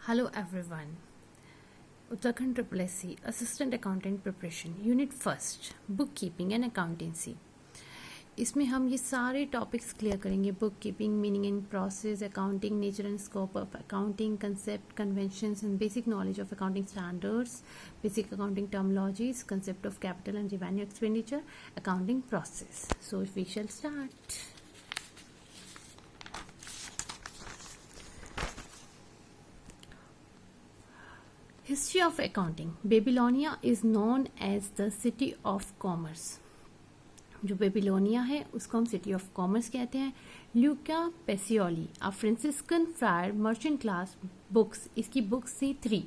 Hello everyone. Uttarakhand SSC Assistant Accountant Preparation Unit First Bookkeeping and Accountancy. इसमें हम ये सारे टॉपिक्स क्लियर करेंगे. Book keeping, meaning and process, accounting, nature and scope of accounting, concept, conventions and basic knowledge of accounting standards, basic accounting terminologies, concept of capital and revenue expenditure, accounting process. So we shall start. History of accounting. Babylonia is known as the city of commerce. जो Babylonia है उसको हम city of commerce कहते हैं. Luca Pacioli a Franciscan friar merchant class books. इसकी books थी 3.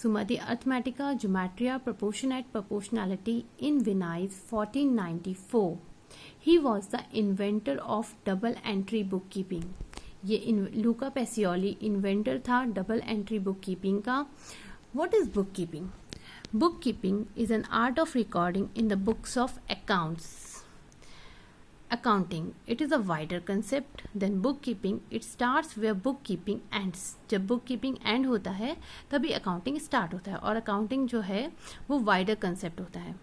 Summa arithmetica, geometria, proportioni et proportionalita in Venice 1494. He was the inventor of double entry book keeping. ये Luca Pacioli inventor था double entry book keeping का. What is book keeping? Book keeping is an art of recording in the books of accounts. Accounting it is a wider concept than book keeping. It starts where book keeping ends. जब book keeping end होता है तभी accounting start होता है, और accounting जो है वो वाइडर कंसेप्ट होता है.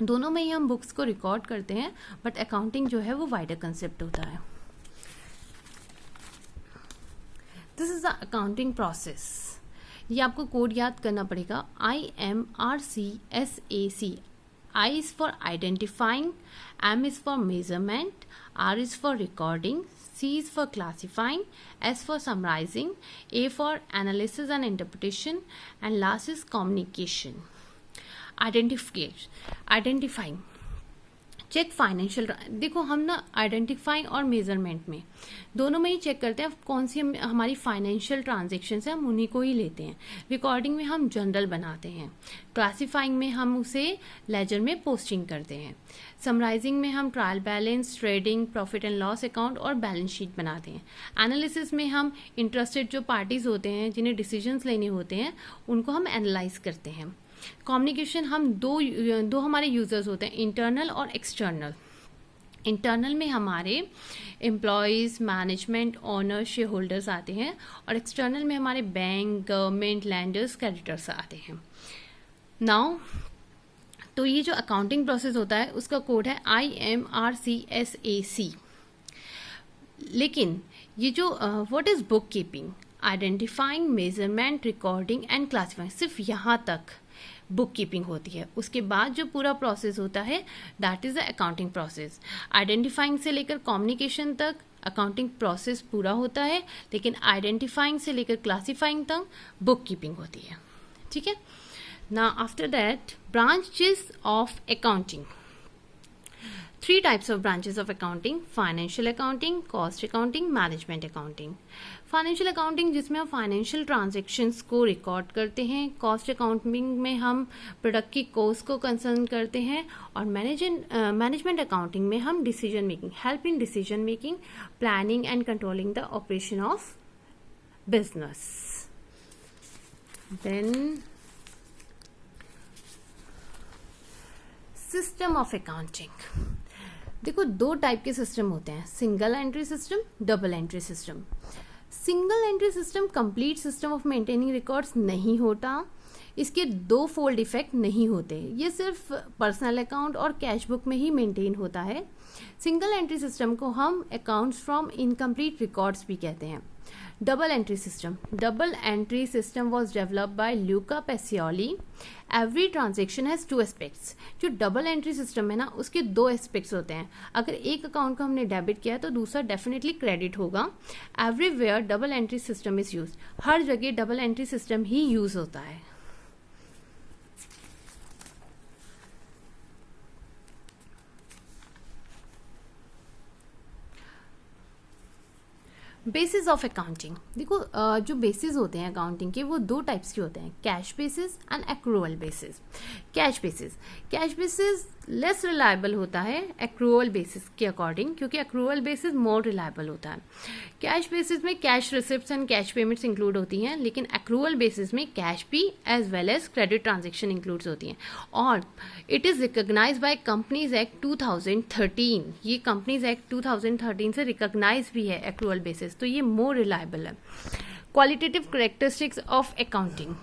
दोनों में ही हम बुक्स को रिकॉर्ड करते हैं, बट अकाउंटिंग जो है वो वाइडर कंसेप्ट होता है. This is the accounting process. ये आपको कोड याद करना पड़ेगा. IMRCSAC. I is for identifying, M is for measurement, R is for recording, C is for classifying, S for summarizing, A for analysis and interpretation, and last is communication. Identifying. Check financial. देखो हम ना identifying और measurement में दोनों में ही check करते हैं कौन सी हमारी फाइनेंशियल ट्रांजेक्शन्स है, हम उन्हीं को ही लेते हैं. रिकॉर्डिंग में हम जनरल बनाते हैं. क्लासिफाइंग में हम उसे लेजर में पोस्टिंग करते हैं. समराइजिंग में हम trial balance, trading, profit and loss account और बैलेंस शीट बनाते हैं. एनालिसिस में हम इंटरेस्टेड जो पार्टीज होते हैं जिन्हें डिसीजंस लेने होते हैं उनको हम एनालाइज करते हैं. कम्युनिकेशन हम दो हमारे यूजर्स होते हैं, इंटरनल और एक्सटर्नल. इंटरनल में हमारे employees, management, owner, share holders आते हैं, और एक्सटर्नल में हमारे बैंक, गवर्नमेंट, लैंडर्स, क्रेडिटर्स आते हैं. नाउ तो ये जो अकाउंटिंग प्रोसेस होता है उसका कोड है IMRCSAC. लेकिन ये जो what is book keeping, identifying, measurement, recording and classifying, सिर्फ यहाँ तक बुक कीपिंग होती है. उसके बाद जो पूरा प्रोसेस होता है that is the accounting process. Identifying से लेकर कम्युनिकेशन तक अकाउंटिंग प्रोसेस पूरा होता है, लेकिन आइडेंटिफाइंग से लेकर क्लासिफाइंग तक बुक कीपिंग होती है. ठीक है. Now after that branches of accounting. 3 types of branches of accounting: financial accounting, cost accounting, management accounting. Financial accounting जिसमें हम फाइनेंशियल ट्रांजैक्शंस को रिकॉर्ड करते हैं. कॉस्ट अकाउंटिंग में हम प्रोडक्ट की कॉस्ट को कंसर्न करते हैं. और मैनेजमेंट अकाउंटिंग में हम decision making, help in decision making, planning and controlling the operation of business. Then system of accounting. देखो 2 टाइप के सिस्टम होते हैं, single entry system, double entry system. Single entry system complete system of maintaining records नहीं होता. इसके 2 fold effect नहीं होते. ये सिर्फ पर्सनल अकाउंट और कैश बुक में ही मेंटेन होता है. सिंगल एंट्री सिस्टम को हम अकाउंट्स फ्रॉम इनकम्प्लीट रिकॉर्ड्स भी कहते हैं. Double entry system. Double entry system was developed by Luca Pacioli. Every transaction has 2 aspects. जो डबल एंट्री सिस्टम है ना उसके 2 एस्पेक्ट्स होते हैं. अगर एक अकाउंट को हमने डेबिट किया तो दूसरा डेफिनेटली क्रेडिट होगा. Everywhere double entry system is use. हर जगह डबल एंट्री सिस्टम ही यूज होता है. Basis of accounting. देखो जो बेसिस होते हैं अकाउंटिंग के वो 2 टाइप्स के होते हैं, cash basis and accrual basis. Cash basis less reliable होता है एक्रूअल बेसिस के अकॉर्डिंग, क्योंकि एक्रूअल बेसिस मोर रिलायबल होता है. कैश बेसिस में cash receipts and cash payments include होती हैं, लेकिन एक्रूअल बेसिस में कैश भी as well as credit transaction includes होती हैं. और it is recognise by companies act 2013. ये कंपनीज एक्ट 2013 से रिकॉग्नाइज भी है एक्रूअल बेसिस, तो ये मोर रिलायबल है. qualitative characteristics of accounting.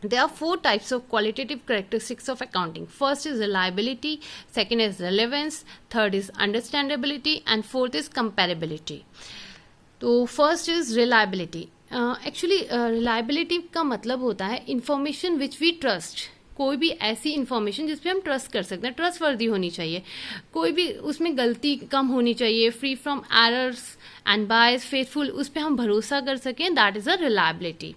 There are 4 types of qualitative characteristics of accounting. First is reliability, second is relevance, third is understandability, and fourth is comparability. तो first is reliability. Actually reliability का मतलब होता है information which we trust. कोई भी ऐसी information जिस पे हम ट्रस्ट कर सकते हैं, ट्रस्ट वर्दी होनी चाहिए, कोई भी उसमें गलती कम होनी चाहिए, free from errors and bias, faithful, उस पर हम भरोसा कर सकें, that is a reliability.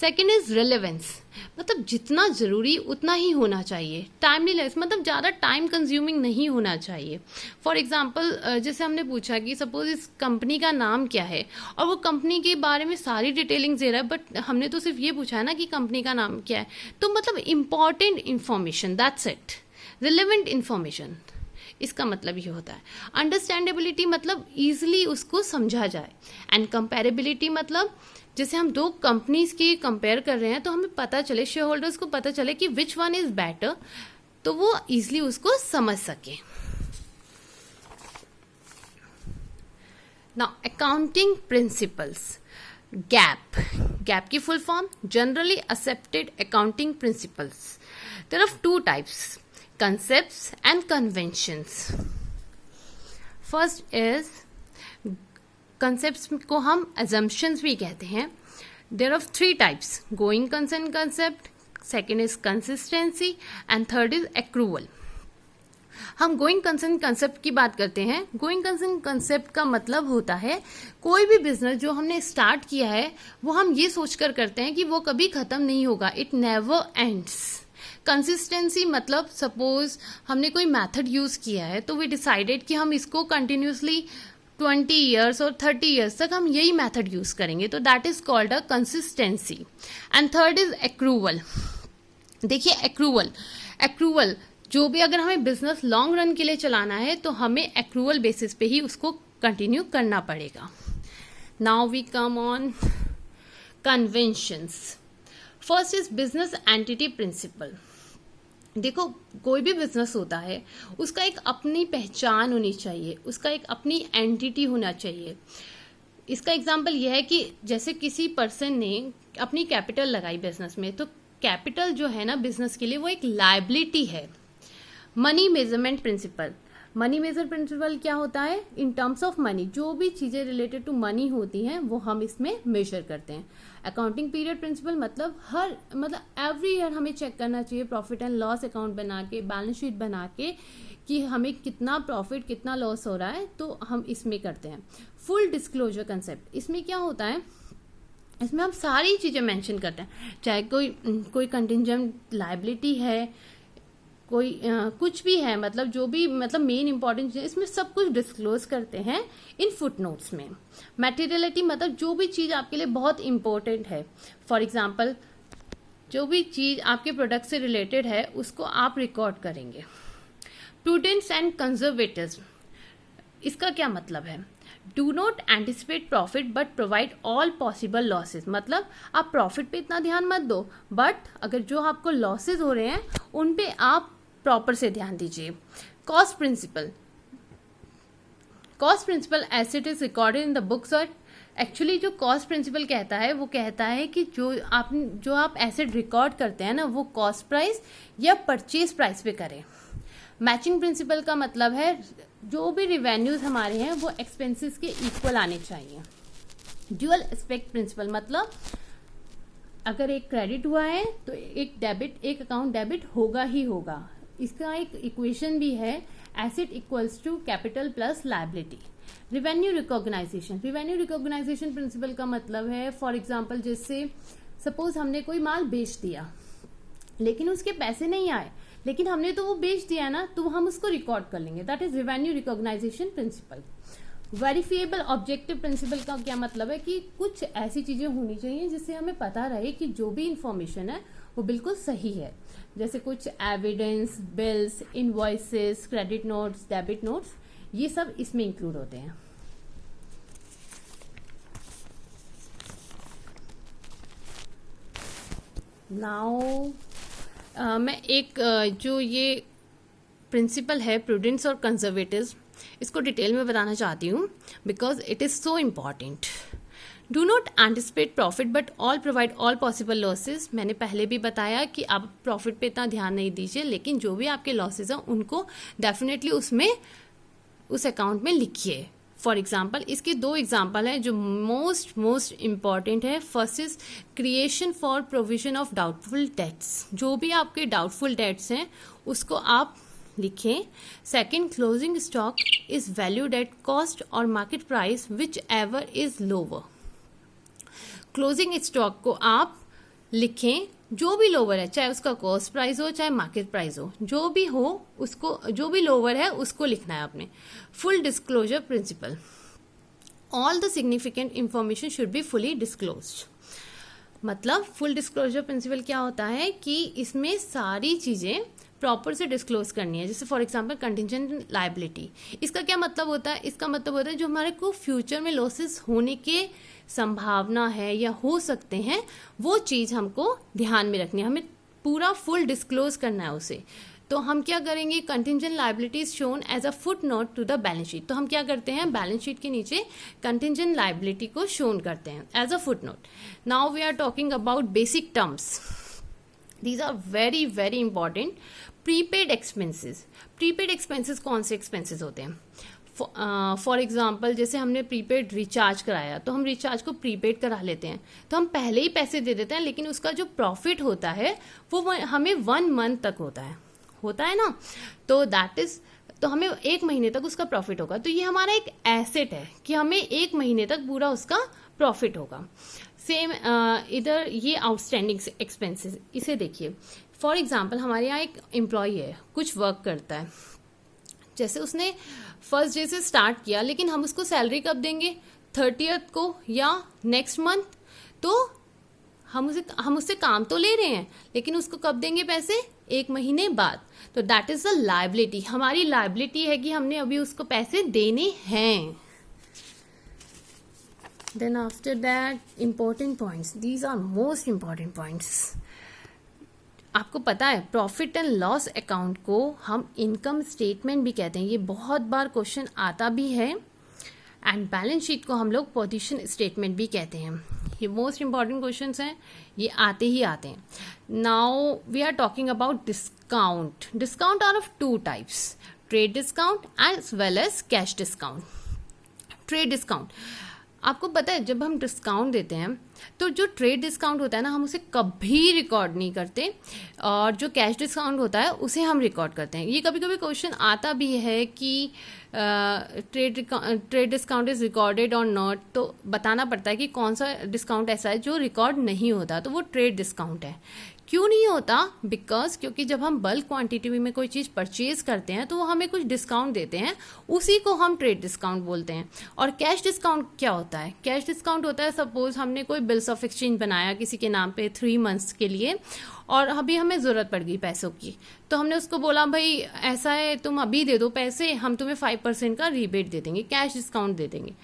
Second is relevance, मतलब जितना ज़रूरी उतना ही होना चाहिए. टाइमलीनेस मतलब ज़्यादा टाइम कंज्यूमिंग नहीं होना चाहिए. फॉर एग्जांपल जैसे हमने पूछा कि सपोज इस कंपनी का नाम क्या है और वो कंपनी के बारे में सारी डिटेलिंग्स दे रहा है, बट हमने तो सिर्फ ये पूछा है ना कि कंपनी का नाम क्या है. तो मतलब important information, that's it. Relevant information, इसका मतलब ये होता है. अंडरस्टैंडेबिलिटी मतलब ईजिली उसको समझा जाए. एंड कंपेरेबिलिटी मतलब जैसे हम 2 कंपनीज की कंपेयर कर रहे हैं तो हमें पता चले, शेयर होल्डर्स को पता चले कि विच वन इज बेटर, तो वो इजिली उसको समझ सके. Now accounting principles. गैप की full form generally accepted accounting principles. There are 2 types, concepts and conventions. First is concepts को हम assumptions भी कहते हैं. There are 3 types, going concern concept, second is consistency and third is accrual. हम going concern concept की बात करते हैं. गोइंग कंसर्न कंसेप्ट का मतलब होता है कोई भी बिजनेस जो हमने स्टार्ट किया है वो हम ये सोचकर करते हैं कि वो कभी खत्म नहीं होगा, इट नेवर एंड्स. कंसिस्टेंसी मतलब सपोज हमने कोई मेथड यूज़ किया है तो वी डिसाइडेड कि हम इसको कंटिन्यूसली 20 ईयर्स और 30 ईयर्स तक हम यही मेथड यूज़ करेंगे, तो that is called a consistency. And third is accrual. देखिए एक्रूवल जो भी अगर हमें बिजनेस लॉन्ग रन के लिए चलाना है तो हमें एक्रूवल बेसिस पे ही उसको कंटिन्यू करना पड़ेगा. Now we come on conventions. First is business entity principle. देखो कोई भी बिजनेस होता है उसका एक अपनी पहचान होनी चाहिए, उसका एक अपनी एंटिटी होना चाहिए. इसका एग्जांपल यह है कि जैसे किसी पर्सन ने अपनी कैपिटल लगाई बिजनेस में, तो कैपिटल जो है ना बिजनेस के लिए वो एक लायबिलिटी है. Money measurement principle. Money measure principle क्या होता है? इन टर्म्स ऑफ मनी, जो भी चीज़ें रिलेटेड टू मनी होती हैं वो हम इसमें मेजर करते हैं. अकाउंटिंग पीरियड प्रिंसिपल मतलब एवरी ईयर हमें चेक करना चाहिए प्रॉफिट एंड लॉस अकाउंट बना के, बैलेंस शीट बना के कि हमें कितना प्रॉफिट कितना लॉस हो रहा है, तो हम इसमें करते हैं. फुल डिस्क्लोजर कंसेप्ट, इसमें क्या होता है, इसमें हम सारी चीज़ें मेंशन करते हैं, चाहे कोई कंटिंजेंट लायबिलिटी है, कोई कुछ भी है, मतलब जो भी मतलब मेन इंपॉर्टेंट चीज़, इसमें सब कुछ डिस्क्लोज करते हैं इन फुटनोट्स में. मटेरियलिटी मतलब जो भी चीज़ आपके लिए बहुत इंपॉर्टेंट है, फॉर एग्जांपल जो भी चीज़ आपके प्रोडक्ट से रिलेटेड है उसको आप रिकॉर्ड करेंगे. प्रूडेंस एंड कंजर्वेटिज्म, इसका क्या मतलब है? Do not anticipate profit but provide all possible losses. मतलब आप प्रॉफिट पे इतना ध्यान मत दो, बट अगर जो आपको लॉसेज हो रहे हैं उन पे आप प्रॉपर से ध्यान दीजिए. Cost principle as it is recorded in the books. और एक्चुअली जो कॉस्ट प्रिंसिपल कहता है वो कहता है कि जो आप एसेट रिकॉर्ड करते हैं ना वो कॉस्ट प्राइस या परचेज प्राइस पे करें. मैचिंग प्रिंसिपल का मतलब है जो भी रिवेन्यूज हमारे हैं वो एक्सपेंसेस के इक्वल आने चाहिए. ड्यूअल एस्पेक्ट प्रिंसिपल मतलब अगर एक क्रेडिट हुआ है तो एक अकाउंट डेबिट होगा ही होगा. इसका एक इक्वेशन भी है, asset equals to capital plus liability. Revenue recognisation principle का मतलब है फॉर एग्जांपल जैसे सपोज हमने कोई माल बेच दिया लेकिन उसके पैसे नहीं आए, लेकिन हमने तो वो बेच दिया ना, तो हम उसको रिकॉर्ड कर लेंगे, that is revenue recognisation principle. Verifiable objective principle का क्या मतलब है कि कुछ ऐसी चीजें होनी चाहिए जिससे हमें पता रहे कि जो भी इंफॉर्मेशन है वो बिल्कुल सही है. जैसे कुछ evidence, bills, invoices, credit notes, debit notes, ये सब इसमें इंक्लूड होते हैं. नाउ मैं एक जो ये प्रिंसिपल है प्रूडेंस और कंजर्वेटिज्म, इसको डिटेल में बताना चाहती हूँ because it is so important. Do not anticipate profit but all provide all possible losses. मैंने पहले भी बताया कि आप प्रॉफिट पे इतना ध्यान नहीं दीजिए, लेकिन जो भी आपके लॉसेज हैं उनको डेफिनेटली उसमें उस अकाउंट में लिखिए। फॉर एग्जाम्पल, इसके 2 एग्जाम्पल हैं जो मोस्ट इम्पॉर्टेंट है। First is creation for provision of doubtful debts. जो भी आपके डाउटफुल डेट्स हैं उसको आप लिखें। Second, closing stock is valued at cost और market price whichever is lower. Closing stock को आप लिखें जो भी लोअर है, चाहे उसका कॉस्ट प्राइस हो चाहे मार्केट प्राइस हो, जो भी हो उसको, जो भी लोअर है उसको लिखना है आपने। Full disclosure principle, all the significant information should be fully disclosed. मतलब फुल डिस्क्लोजर प्रिंसिपल क्या होता है कि इसमें सारी चीजें प्रॉपर से डिस्क्लोज करनी है। जैसे फॉर एग्जांपल कंटिंजेंट लायबिलिटी, इसका क्या मतलब होता है? इसका मतलब होता है जो हमारे को फ्यूचर में लॉसेस होने के संभावना है या हो सकते हैं, वो चीज हमको ध्यान में रखनी है, हमें पूरा फुल डिस्क्लोज करना है उसे। तो हम क्या करेंगे, contingent liabilities shown as a foot note to the balance sheet. तो हम क्या करते हैं, बैलेंस शीट के नीचे कंटिंजेंट लायबिलिटी को शोन करते हैं as a foot note. Now we are talking about basic terms, these are very very important. Prepaid expenses, prepaid expenses कौन से एक्सपेंसेस होते हैं? फॉर एग्जाम्पल, जैसे हमने प्रीपेड रिचार्ज कराया तो हम रिचार्ज को प्रीपेड करा लेते हैं, तो हम पहले ही पैसे दे देते हैं, लेकिन उसका जो प्रॉफिट होता है वो हमें 1 मंथ तक होता है ना, तो दैट इज, तो हमें 1 महीने तक उसका प्रॉफिट होगा। तो ये हमारा एक एसेट है कि हमें 1 महीने तक पूरा उसका प्रॉफिट होगा। सेम इधर ये आउटस्टैंडिंग एक्सपेंसेस, इसे देखिए। फॉर एग्जाम्पल, हमारे यहाँ एक एम्प्लॉय है, कुछ वर्क करता है, जैसे उसने फर्स्ट डे से स्टार्ट किया, लेकिन हम उसको सैलरी कब देंगे? 30th को या नेक्स्ट मंथ। तो हम उससे काम तो ले रहे हैं, लेकिन उसको कब देंगे पैसे? 1 महीने बाद। तो दैट इज द लायबिलिटी, हमारी लायबिलिटी है कि हमने अभी उसको पैसे देने हैं। Then after that important points, these are most important points. आपको पता है प्रॉफिट एंड लॉस अकाउंट को हम इनकम स्टेटमेंट भी कहते हैं, ये बहुत बार क्वेश्चन आता भी है। एंड बैलेंस शीट को हम लोग पोजीशन स्टेटमेंट भी कहते हैं। ये मोस्ट इंपॉर्टेंट क्वेश्चंस हैं, ये आते ही आते हैं। Now we are talking about discount. Discount are of 2 types, trade discount as well as cash discount. Trade discount, आपको पता है जब हम डिस्काउंट देते हैं तो जो ट्रेड डिस्काउंट होता है ना, हम उसे कभी रिकॉर्ड नहीं करते, और जो कैश डिस्काउंट होता है उसे हम रिकॉर्ड करते हैं। ये कभी कभी क्वेश्चन आता भी है कि ट्रेड डिस्काउंट इज रिकॉर्डेड और नॉट, तो बताना पड़ता है कि कौन सा डिस्काउंट ऐसा है जो रिकॉर्ड नहीं होता, तो वो ट्रेड डिस्काउंट है। क्यों नहीं होता? बिकॉज क्योंकि जब हम बल्क क्वांटिटी में कोई चीज़ परचेज करते हैं तो वो हमें कुछ डिस्काउंट देते हैं, उसी को हम ट्रेड डिस्काउंट बोलते हैं। और कैश डिस्काउंट क्या होता है? कैश डिस्काउंट होता है, सपोज हमने कोई बिल्स ऑफ एक्सचेंज बनाया किसी के नाम पे 3 मंथ्स के लिए, और अभी हमें ज़रूरत पड़ गई पैसों की, तो हमने उसको बोला भाई ऐसा है तुम अभी दे दो पैसे, हम तुम्हें 5% का रिबेट दे देंगे, कैश डिस्काउंट दे देंगे।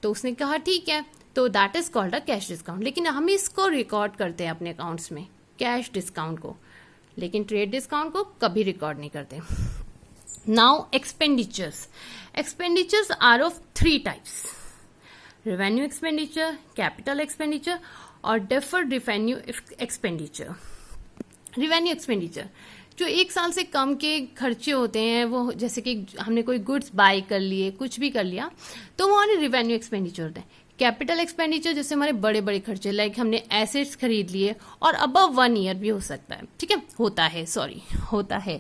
तो उसने कहा ठीक है, तो that is called a cash discount. लेकिन हम इसको रिकॉर्ड करते हैं अपने अकाउंट्स में, कैश डिस्काउंट को, लेकिन ट्रेड डिस्काउंट को कभी रिकॉर्ड नहीं करते। Now expenditures, expenditures are of 3 types, revenue expenditure, capital expenditure और deferred revenue expenditure. Revenue expenditure जो 1 साल से कम के खर्चे होते हैं, वो जैसे कि हमने कोई गुड्स बाय कर लिए, कुछ भी कर लिया, तो वो हमारे रेवेन्यू एक्सपेंडिचर होते हैं। कैपिटल एक्सपेंडिचर जैसे हमारे बड़े बड़े खर्चे, लाइक हमने एसेट्स खरीद लिए, और अबव 1 ईयर भी हो सकता है, ठीक है, होता है।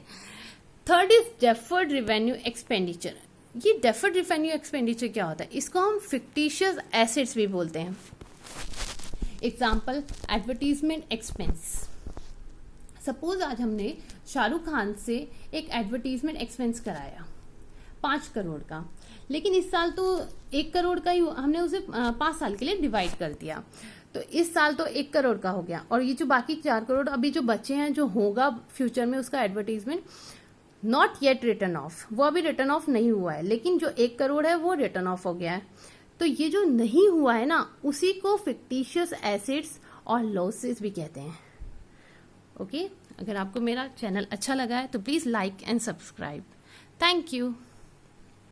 Third is deferred revenue expenditure. ये डेफर्ड रेवेन्यू एक्सपेंडिचर क्या होता है? इसको हम फिक्टिशियस एसेट्स भी बोलते हैं। Example, advertisement expense. सपोज आज हमने शाहरुख खान से एक एडवर्टीजमेंट एक्सपेंस कराया 5 करोड़ का, लेकिन इस साल तो 1 करोड़ का ही हमने उसे 5 साल के लिए डिवाइड कर दिया, तो इस साल तो 1 करोड़ का हो गया, और ये जो बाकी 4 करोड़ अभी जो बचे हैं, जो होगा फ्यूचर में उसका advertisement, not yet return of, वो अभी रिटर्न ऑफ नहीं हुआ है, लेकिन जो 1 करोड़ है वो रिटर्न ऑफ हो गया है। तो ये जो नहीं हुआ है ना, उसी को फिक्टिशियस एसेट्स और लॉसेस भी कहते हैं। ओके, अगर आपको मेरा चैनल अच्छा लगा है तो please like and subscribe. Thank you.